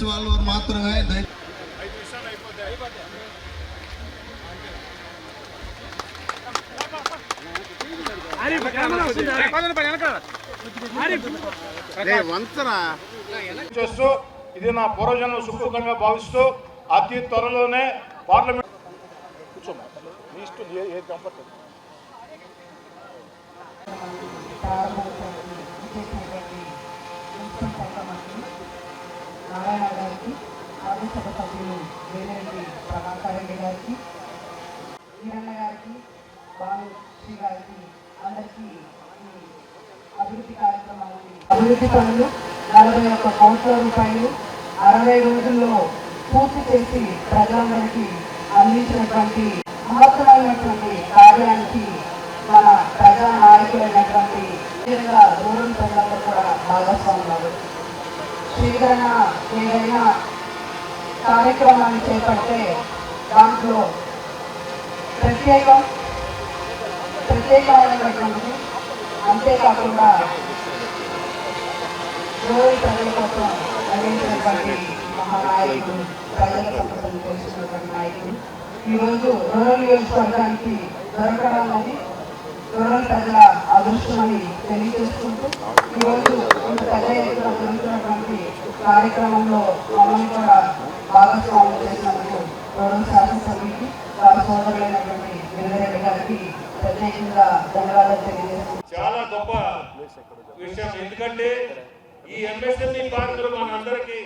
Police వాళ్ళు మాత్రమే చేస్తూ ఇది నా పూర్వజన్మ సుకృతంగా భావిస్తూ అతి త్వరలోనే పార్లమెంట్ నారాయణ గారికి, రాజ్యసభ సభ్యులు వేలేరెడ్డి ప్రభాకర్ రెడ్డి గారికి, వీరన్న గారికి, భానుశ్రీ గారికి అందరికీ అభివృద్ధి కార్యక్రమాలకి అభివృద్ధి పనులు 41 కోట్ల రూపాయలు 60 రోజుల్లో పూర్తి చేసి ప్రజలందరికీ అందించినటువంటి మహత్తరమైనటువంటి కార్యానికి మన ప్రజా నాయకులైనటువంటి రూరల్ ప్రజలందరూ కూడా భాగస్వాములు. శీఘ్రంగా ఏదైనా కార్యక్రమాన్ని చేపడితే దాంట్లో ప్రత్యేకమైనటువంటి అంతేకాకుండా రూరల్ ప్రజల కోసం అందించినటువంటి మహానాయకులు, ప్రజల సమస్యలు తెలుసుకున్నటువంటి నాయకులు ఈరోజు రూరల్ నియోజకవర్గానికి దొరకడం అనేది రూరల్ ప్రజల అదృష్టమని తెలియజేసుకుంటూ ఈరోజు ఇంత పెద్ద ఎత్తున జరుగుతున్నటువంటి కార్యక్రమంలో మమ్మల్ని కూడా భాగస్వామ్యం చేసినందుకు రూరల్ శాసనసభ్యునికి వారి సోదరులైనటువంటి వీరరెడ్డి గారికి ప్రత్యేకంగా ధన్యవాదాలు తెలియజేస్తున్నాను. చాలా గొప్ప విషయం, ఎందుకంటే ఈ ఎంఎస్ఎంఈ పార్కులు మనందరికీ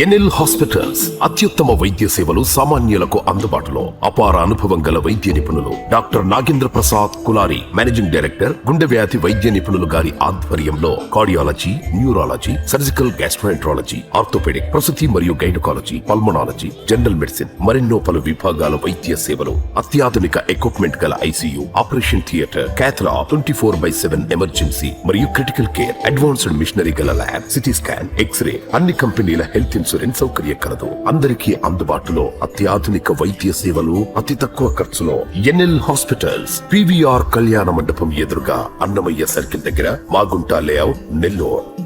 ఎన్ఎల్ హాస్పిటల్స్ అత్యుత్తమ వైద్య సేవలు సామాన్యులకు అందుబాటులో. అపార అనుభవం గల వైద్య నిపుణులు doctor Nagendra Prasad Kulari, managing director, గుండె వ్యాధి వైద్య నిపుణులు గారి ఆధ్వర్యంలో cardiology, neurology, surgical gastroenterology, orthopaedic, ప్రసూతి మరియు గైనకాలజీ, పల్మనాలజీ, జనరల్ మెడిసిన్ మరెన్నో పలు విభాగాల వైద్య సేవలు, అత్యాధునిక ఎక్విప్మెంట్ గల ఐసీయూ, ఆపరేషన్ థియేటర్, క్యాథ్లా, 24/7 ఎమర్జెన్సీ మరియు క్రిటికల్ కేర్, అడ్వాన్స్డ్ మిషనరీ గల ల్యాబ్, సిటీ స్కాన్, ఎక్స్రే, అన్ని కంపెనీల హెల్త్ ఇన్సూరెన్స్ సౌకర్యం కలదు. అందరికీ అందుబాటులో అత్యాధునిక వైద్య సేవలు అతి తక్కువ ఖర్చులో. ఎన్ఎల్ హాస్పిటల్స్, పివిఆర్ కళ్యాణ మండపం ఎదురుగా, అన్నమయ్య సర్కిల్ దగ్గర, మాగుంట లేఅవుట్, నెల్లూరు.